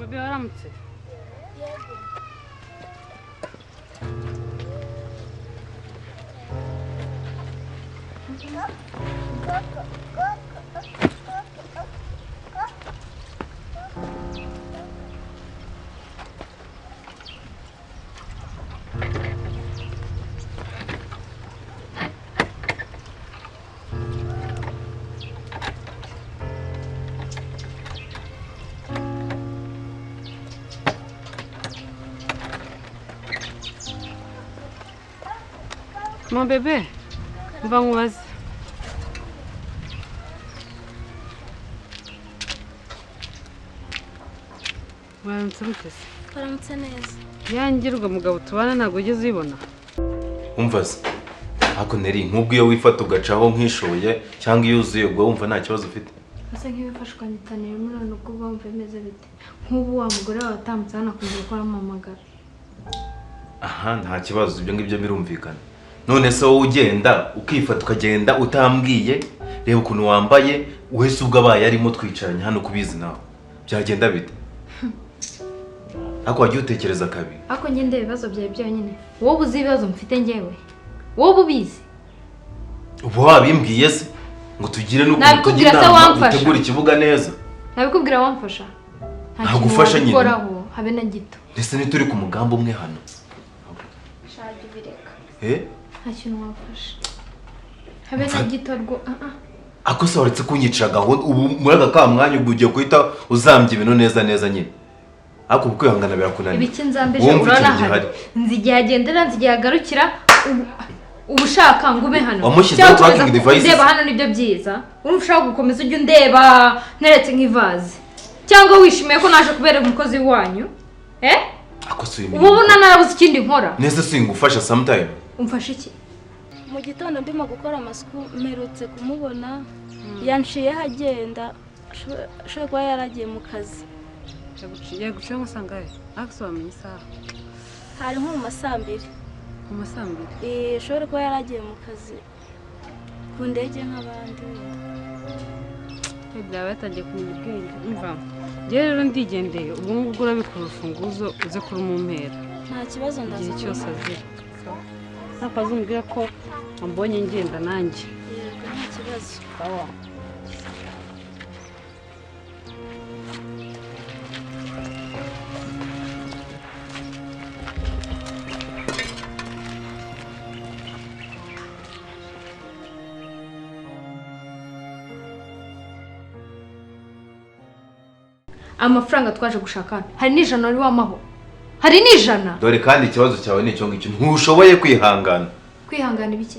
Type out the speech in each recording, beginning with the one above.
Bebe waramutse? Yego. Ma bebe, mva nkubaze. Waramutse mutese? Waramutse neza. Yangirwa mugabo tubana ntago ugeze uyibona. Umvaze. Hako neri nkubwo iyo wifata ugacaho nkishoye cyangwa iyo uzuye ubwo wumva nta kibazo ufite. Ase nk'ibifashwa nyitanira muri none ubwo bumva bimeze bite. Nk'ubu wa mugore watambutse hano kunze gukora amamagara. Aha nta kibazo ibyo ngibyo birumvikana. None se wowe ugenda ukifata ukagenda utambwiye reba ukuntu wambaye wese ubwo abaye arimo twicaranye hano kubizi nawe. Byagenda bite? Hako wagiye utekereza kabi. Ako ngende ibibazo byawe byonyine. Wowe uzi ibibazo mfite ngewe. Wowe ubizi. Ubu wabimbwiye se ngo tugire no gutegura ikibuga neza. Nabikubwira wamfasha. Ntagufasha nyine. Koraho habe na gito. Ndetse ni turi ku mugambo umwe hano. Shaje bireka. Nta kintu wamfasha. Habe na gito rwo Ako se waretse kunyicira gahunda ubu muri aka kamwanya ubwo ugiye kuhita uzambye ibintu neza neza nyine. Ako kwihangana birakunaniye. Ibiki nzambije urana hano. Nzigiye agendera nzigiye agarukira ubushaka ngume hano. Wamushyizeho tracking devices. Ndeba hano nibyo byiza. Urumva gukomeza ujye ndeba neretse nk'ivaze. Cyangwa wishimiye ko naje kubera umukozi wanyu? Ako se uyu. Ubona narabuze ikindi nkora. Nese singufasha sometime. Umfasha iki? Mu gitondo ndimo gukora amasuku mperutse kumubona yanciye hagenda shobora kuba yaragiye mu kazi. Yaguciye guca musangaye. Aksoamenye isaha. Hari nko mu masambiri. Mu masambiri. Shobora kuba yaragiye mu kazi. Ku ndege nk'abandi. Byaba yatangiye kumenya ubwenge. Umva. Rero ndigendeye ubwo ngubwo urabikora urufunguzo uze kuri umumpera. Nta kibazo ndaza. Igihe cyose azira. Nakazumbwira ko ambonye ngenda nanjye. Yego nta kibazo. Sawa. Amafaranga twaje gushaka hari n'ijana ari wamaho. Hari n'ijana. Dore kandi ikibazo cyawe ni cyo ngicyo ntushoboye kwihangana. Kwihangana ibiki?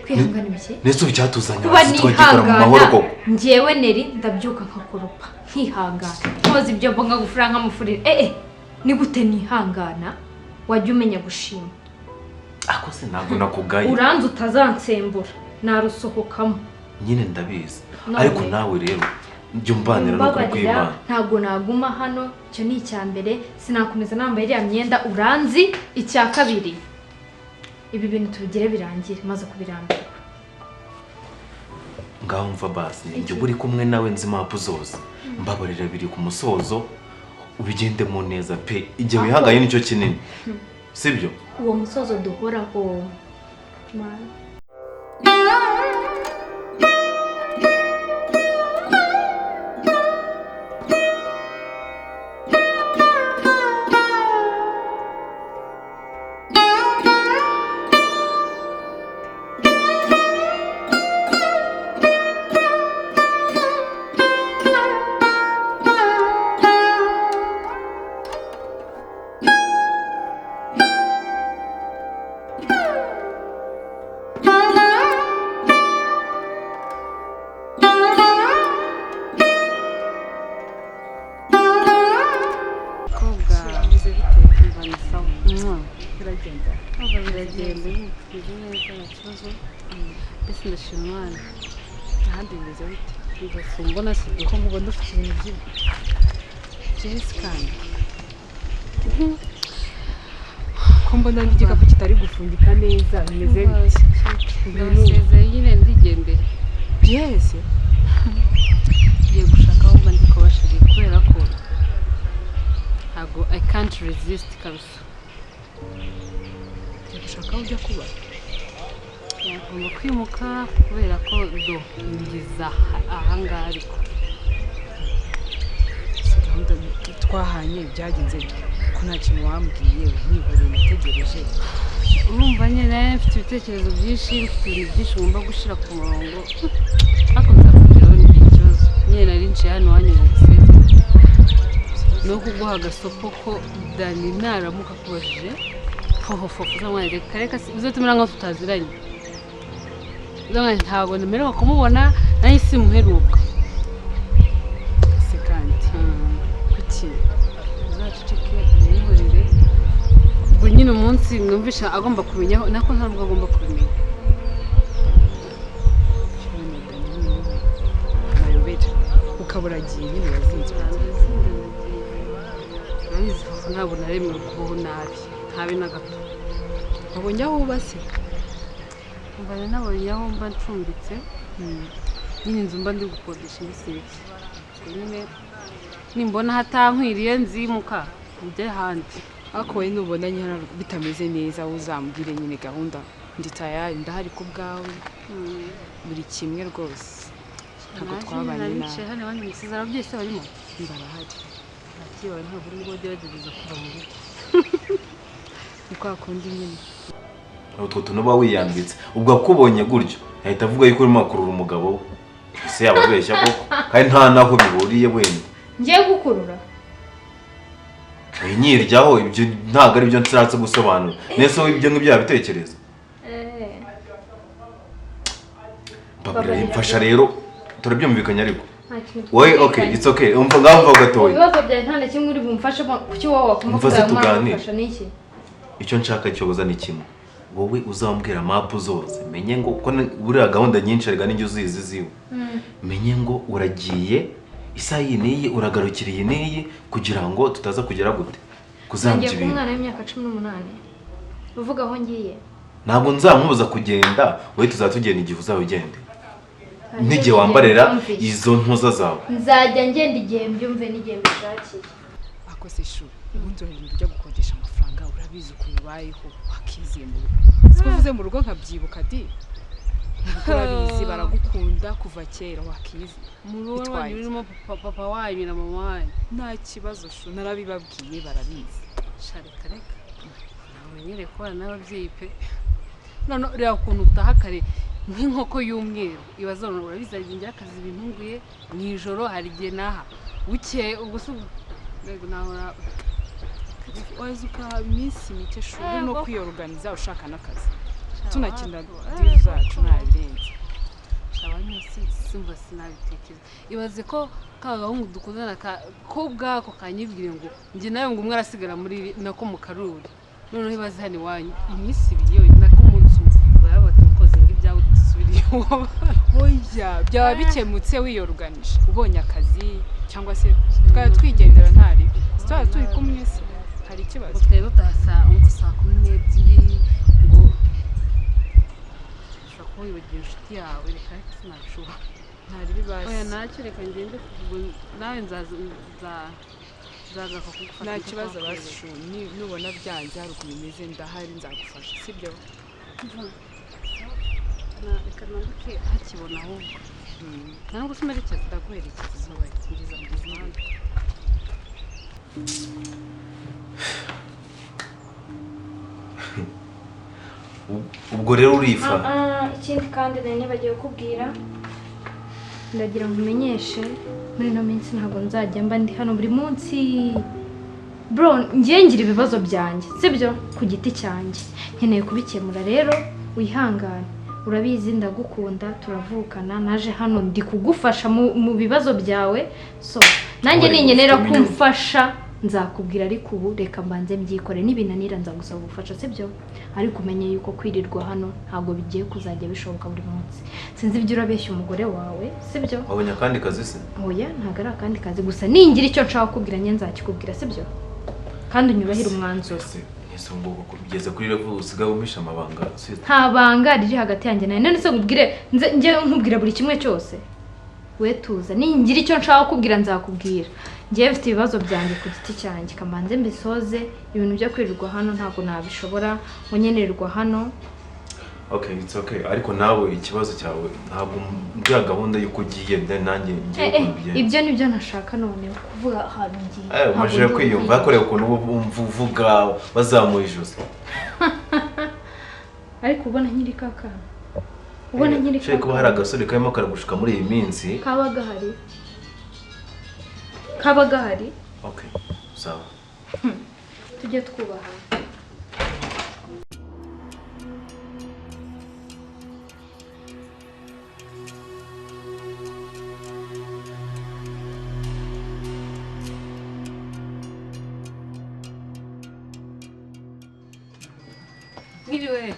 Kwihangana ibiki? Nese ucyatuzanya twagikora mu mahoro koko. Ngewe neri ndabyuka nkakoropa nkihangana. Nkoze ibyo mbonga gufaranga amufurire. Ni gute nihangana? Wajya umenya gushima. Ako se ntabwo nakugaye. Uranze utazansembura. Narusohokamo. Nyine ndabizi. Ariko nawe rero Jumbanira no kwima. Ntago naguma hano cyo ni icyambere sinakomeza nambaye iriya myenda uranzi icya kabiri. Ibi bintu tubigire birangire maze kubirambira. Ngaho mva basi njye buri kumwe nawe nzi mapu zose. Mbabarira biri ku musozo ubigendemo neza pe igihe wihangaye nicyo kinini. Sibyo? Uwo musozo duhoraho. Mbona si ko mubona ufite ibintu byinshi kandi ko mbona n'igikapu kitari gufungika neza bimeze bite nyine ndigendeye byese ngiye gushaka aho mba ndi kubashirira kubera ko ntabwo I can't resist kabisa. Ushaka ujya kuba Ngomba kwimuka kubera ko ngeza ahangaha ariko gahunda twahanye byagenze ko nta kintu wambwiye nihoreye nategereje. urumva nyine mfite ibitekerezo byinshi, mfite ibintu byinshi ngomba gushyira ku murongo, ariko nzakugeraho n'ikibazo. Nyine nari nciye hano wanyibutse no kuguha agasopo ko Dani naramuka akubajije FOFO uzamwana reka uzatumira nkaho tutaziranye, uzamwana ntabwo nemerewe kumubona nanjye simuheruka. Se kandi kuki uzaceceke yihorere, ubwo nyine umunsi mwumvisha agomba kumenyaho nako ntabwo agomba kubimenya. mayobera ukabura agiye nyine wazinze Urabizi FOFO ntabwo naremewe kubaho nabi, habe na gato. wabonye aho ubase Mbana nabonye aho mba ncumbitse, nyine inzu mba ndi gukodesha iminsi mike. Nyine nimbona hatankwiriye nzimuka njye ahandi. ariko wowe nubona nyine bitameze neza uzambwire nyine gahunda ndi tayari ndahari ku bwawe buri kimwe rwose. Ntabwo twabanye nabi. Hano wanyu musizara byose barimo Barahari nakibaye ntabwo uri ngo gerageza kuva mu rugo. ni kwa kundi nyine utwo tunuba wiyambitse ubwo akubonye gutyo ahita avuga yuko urimo akurura umugabo we. Ese yababeshya koko kandi nta naho bihuriye wenda. ngiye gukurura Nyiryaho ibyo ntabwo ari byo nshatse gusobanura. Nese wowe ibyo ngibyo yabitekereza. Babira imfasha rero turabyumvikanye ariko. Wowe okay, it's okay. Umva ngava gatoya. ibibazo byawe nta na kimwe uri bumfashe kuki wowe wakumva Mva se tuganire. mfasha niki Icyo nshaka cyoza ni kimwe. Wowe uzambwira mapu zose menye ngo ko buriya gahunda nyinshi arega n'injyo uzizi ziwe. Menye ngo uragiye isaha iyi n'iyi uragarukiriye n'iyi kugira ngo tutaza kugera gute kuzambya ngiye ku ibintu. mwana w'imyaka 18 uvuga aho ngiye Ntabwo nzamubuza kugenda, wowe tuzatugenda igihe uzaba ugende. N'igihe wambarira izo ntuza zawe. nzajya ngenda igihe mbyumve n'igihe mbishakiye. ako se shuri ubundi uragenda ujya gukodesha amafaranga urabizi ukuntu ubayeho wakiziye mu rugo. Siko uvuze mu rugo nkabyibuka di urabizi baragukunda kuva kera wakizi. Mu rugo wanyu urimo papa wanyu na mama wanyu. Nta kibazo shu narabibabwiye barabizi. Shareka reka namenyere kubana n'ababyeyi pe. None reba ukuntu utaha kare nk'inkoko y'umweru ibazo urabizi agiye akazi bintunguye mu ijoro hari igihe naha buke ubwo se rego nahora wazuka minsi mike shuri no kwiyorganiza ushaka n'akazi tunakina deal zacu ntabirenze. Abanye simba sinabitekereza. Ibaze ko kagahungu dukundana ko bwako kanyibwire ngo nje nawe ngo umwe arasigara muri nako mu karuri. None ibaze hano wanyu iminsi ibiri nako umunsi barabata ukoze ngibyawe dusubiriye. Oya byaba bikemutse wiyorganije ubonye akazi cyangwa se twari twigendera ntari twari turi kumwe se hari ikibazo. Twari dutasa ngo saa 12 ngo shaka wibagiwe inshuti yawe reka sinashuba. Ntari bibaye. Oya nacyo reka ngende kuvuga nawe nzaza kugufasha. Nta kibazo bashu nubona byanze hari ukuntu bimeze ndahari nzagufasha sibyo. Reka nanduke hakibona ahubwo ntabwo simerekeza ndaguherekeza izuba rikingiriza mu muhanda. Ubwo rero urifa. Ikindi kandi nari nibagiwe kukubwira ndagira ngo umenyeshe muri no minsi ntabwo nzajya mba ndi hano buri munsi bro. Ngiye ngira ibibazo byanjye sibyo ku giti cyanjye nkeneye kubikemura rero wihangane. Urabizi ndagukunda turavukana naje hano ndi kugufasha mu bibazo byawe so nanjye ninyenera kumfasha nzakubwira ariko ubu reka mbanze mbyikore nibinanira nzagusaba ubufasha sibyo ariko umenye yuko kwirirwa hano ntago bigiye kuzajya bishoboka buri munsi. Sinzi ibyo urabeshya umugore wawe sibyo. Wabonye kandi kazi se? Oya ntago ari akandi kazi gusa ningira icyo nshaka kubwira nye nzakikubwira sibyo kandi unyubahire umwanzuro. Ese ngo kugeza kuri level usigaye umisha amabanga se? Nta banga riri hagati yanjye nawe none se nkubwire nje nkubwira buri kimwe cyose we tuza ningira icyo nshaka kubwira nzakubwira ngiye mfite ibibazo byanjye ku giti cyanjye kamanze mbisoze ibintu byo kwirirwa hano ntabwo nabishobora ngo nyenererwa hano. Okay, it's okay. Ariko nawe ikibazo cyawe ntabwo mbya gahunda yuko ugiye nanjye ngiye kubigenza. Ibyo nibyo ntashaka none kuvuga ahantu ngiye. Maje kwiyumva akoreye ukuntu uvuga bazamuye ijosi. Ariko ubona nkiri kaka. Ubona nkiri kaka. Kuba hari agasore karimo karagushuka muri iyi minsi. Kaba gahari. Okay, sawa. Tujye twubaha. Ngiriwe.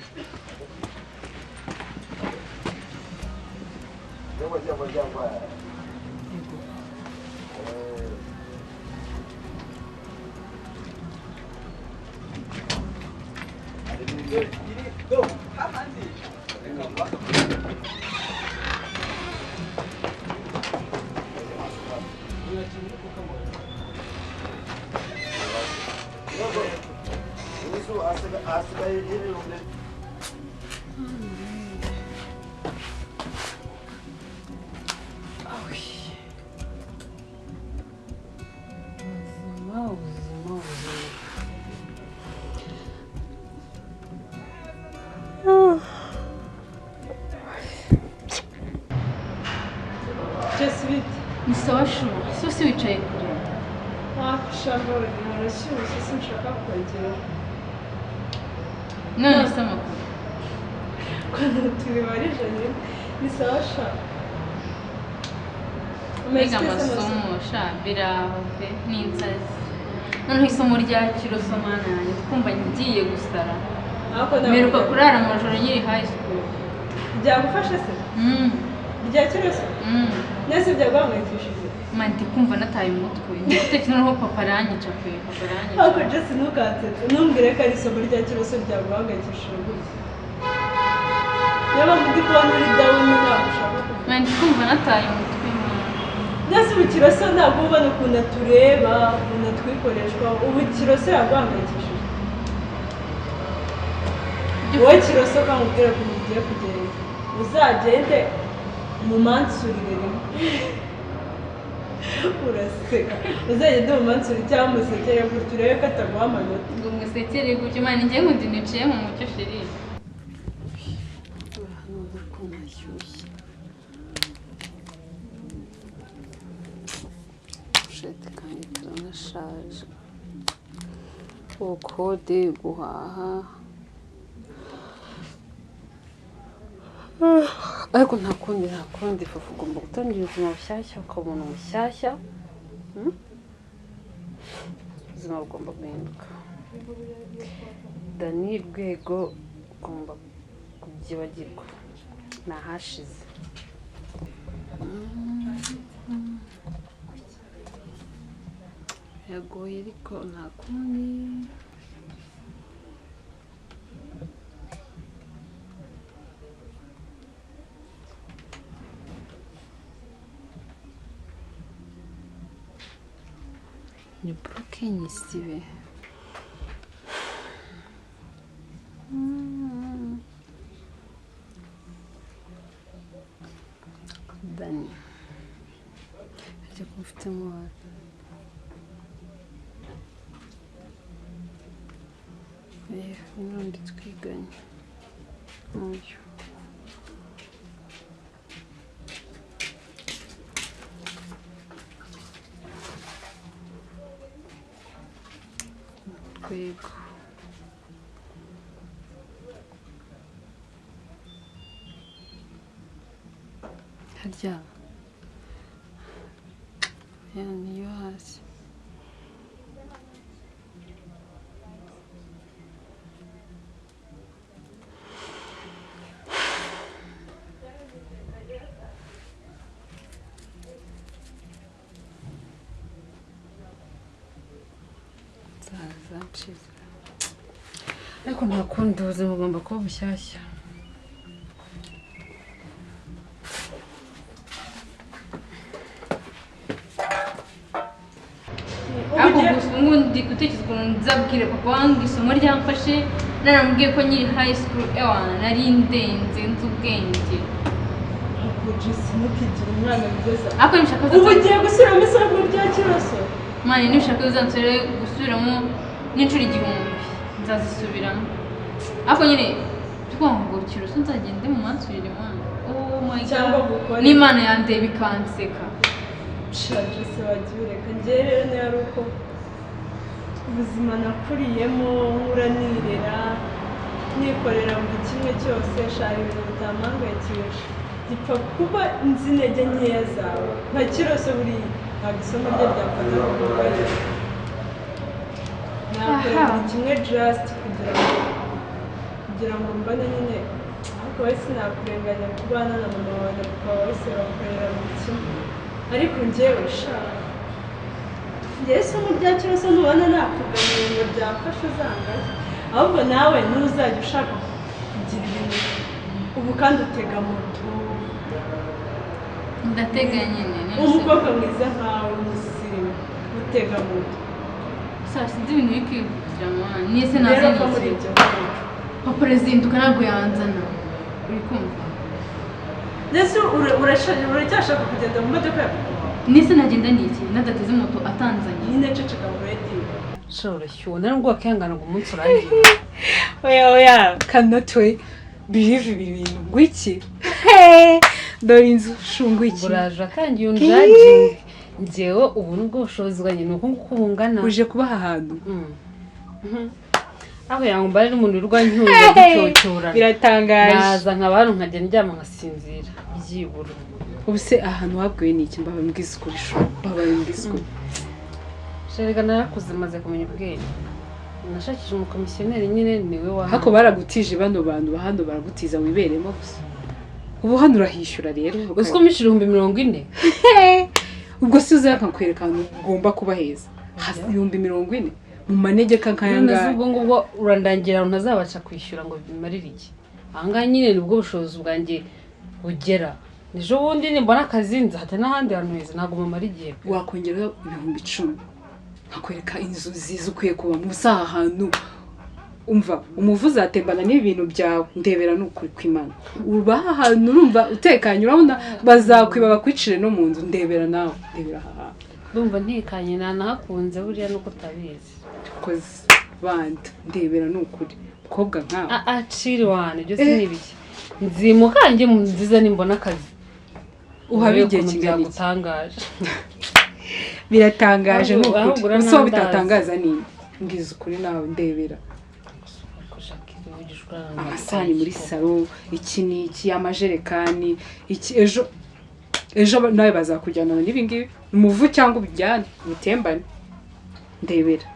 Ni sawa shu, si wicaye kure. Shabora narashyushye sinshaka kwegera. None se amakuru. Kwanda tubibarijanye ni sawa sha. Mbega amasomo sha biraho pe n'insazi. Noneho isomo rya kirosoma nanjye twumva ngiye gusara. Mperuka kurara amajoro nyiri high school. Byagufasha se? Rya kiroso? Nese byagwangayikishije. Mandi kumva nataye umutwe. Ndetse noneho papa aranyica pe, papa aranyica. Ako Jesse ntukansetse. Numbwire ko ari isomo rya kiroso byagwangayikishije gutya. Yaba ndi kubona uri down ntagushaka. Mandi kumva nataye umutwe. Nese ukiroso ntabwo ubona ukuntu tureba, ukuntu twikoreshwa. Ubu kiroso yagwangayikishije. Wowe kiroso kamubwira ko ugiye kugenda. Uzagende mu mansurire rimwe. Uraseka. Uzagende mu mansurire cyangwa musekere gutyo urebe ko ataguha amanota. Ngo musekere gutyo mani njye ngo ndiniciye mu mucyo sheri. Kandi turanashaje. Ukode guhaha. Ariko nta kundi FOFO ugomba gutangira ubuzima bushyashya ukaba umuntu mushyashya. Ubuzima bugomba guhinduka. Dani rwego ugomba kubyibagirwa. Nahashize. Yagoye ariko nta kundi. Ni broken isibe. Dani. Ajya kumfitemo wata. Nundi twiganye. Uyu. Rwego. Harya. Niyo hasi. Ariko nta kundi ubuzima bugomba kuba bushyashya. ubu ndi gutekereza ukuntu nzabwira papa wangu isomo ryamfashe naramubwiye ko nyiri high school ewana nari ndenze nzi ubwenge Jisi ntukigire umwana mugeza ariko nishaka ubu ugiye gusubiramo isomo rya kiroso mani nishaka uzansore gusubiramo n'inshuro 1000 nzazisubiramo ariko nyine twongo kiroso nzagende mu mansubire mwana oh my god n'Imana yandeba ikanseka Jisi wagiureka njye rero ni ari uko ubuzima nakuriyemo nkuranirera nikorera buri kimwe cyose shari ibintu bitampangayikisha gipfa kuba nzi intege nkeya zawe nka kiroso buriya ntabwo isomo rye ryamfata kubabaye nakorera buri kimwe just kugira ngo mbone nyine ariko wowe sinakurenganya kubana na mama wawe na papa wawe se bakorera buri kimwe ariko njyewe shaka njyewe isomo rya kiroso ntubona nakuganiye ngo ryamfashe uzangaye ahubwo nawe ntuzajya ushaka kugira ibintu ubu kandi utega moto ndateganya nyine umukobwa mwiza nkawe umusirimu utega moto sasa sinzi ibintu biri kwivugira mwana nise nazanye iki papa rezinduka ntabwo yanzana uri kumva ndetse uracyashaka kugenda mu modoka ya papa nise nagenda niki nadateze moto atanzanye nyine ceceka mu radio shoroshyuwe nubwo wakihangana ngo umunsi urangiye oya cannot believe ibi bintu ngwiki dore inzu shungu iki buraje kandi yunjaje njyewe ubu nubwo bushobozi bwanjye nuko nguko bungana uje kubaha ahantu aho yangumba ari umuntu urwanyuye gucyocyora biratangaje naza nk'abantu nkajya ndyama nkasinzira byibura ubu se ahantu wabwiwe ni iki mbabaye mbwiza ukuri mbabaye mbwiza ukuri sherega narakuze maze kumenya ubwenge nashakije umukomisiyoneri nyine niwe waha hako baragutije bano bantu bahano baragutiza wiberemo gusa ubu hano urahishyura rero uziko mishira 40 ubwo si uzaka kwereka ahantu ugomba kuba heza 40 mu manegeka nkayanga ubwo ngubwo urandangira ntazabaca kwishyura ngo bimarire iki ahanga nyine nibwo bushobozi bwanjye bugera nijo bundi nimbona akazinza hata n'ahandi hantu heza ntago mumara igihe wakongeraho 10,000 nkakwereka inzu ziza ukwiye kuba mu saha hantu umva umuvuzi atembana n'ibintu byawe ndebera n'ukuri kw'Imana ubaha hantu urumva utekanye urabona bazakwiba bakwicire no mu nzu ndebera nawe ndebera aha ndumva ntekanye nanahakunze buriya nuko utabizi koze bandi ndebera n'ukuri mukobwa nkawe aciri wane byo sinibiki nzimukange mu nziza nimbona akazi uhabigiye kingana gutangaje biratangaje n'ukuri uso bitatangaza nini ngize ukuri nawe ndebera amasani muri salo iki niki amajerekani iki ejo nawe bazakujyana n'ibi ngibi umuvu cyangwa ubijyane ubutembane ndebera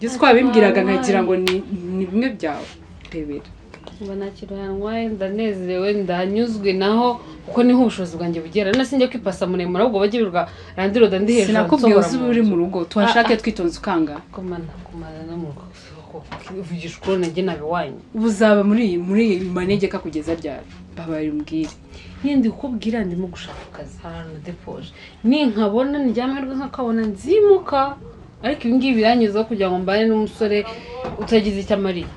Yesu kwabimbwiraga nkagira ngo ni bimwe byawe ndebera mba nakiranwaye ndanezerewe ndanyuzwe naho kuko niho ubushobozi bwanjye bugera nasinjye kwipasa muremure ahubwo bagirirwa randiroda ndi hejuru sinakubwiye uzi uri mu rugo twashake twitonze ukanga kumana no mu rugo uvugisha uko nanjye nabiwanye ubuzaba muri manegeka kugeza ryari babaye umbwire yindi ukubwira ndimo gushaka akazi ahantu depoje ninkabona njyamerwe nkakabona nzimuka ariko ibi ngibi biranyuzeho kugira ngo mbane n'umusore utagize icyo amariye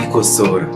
ikosora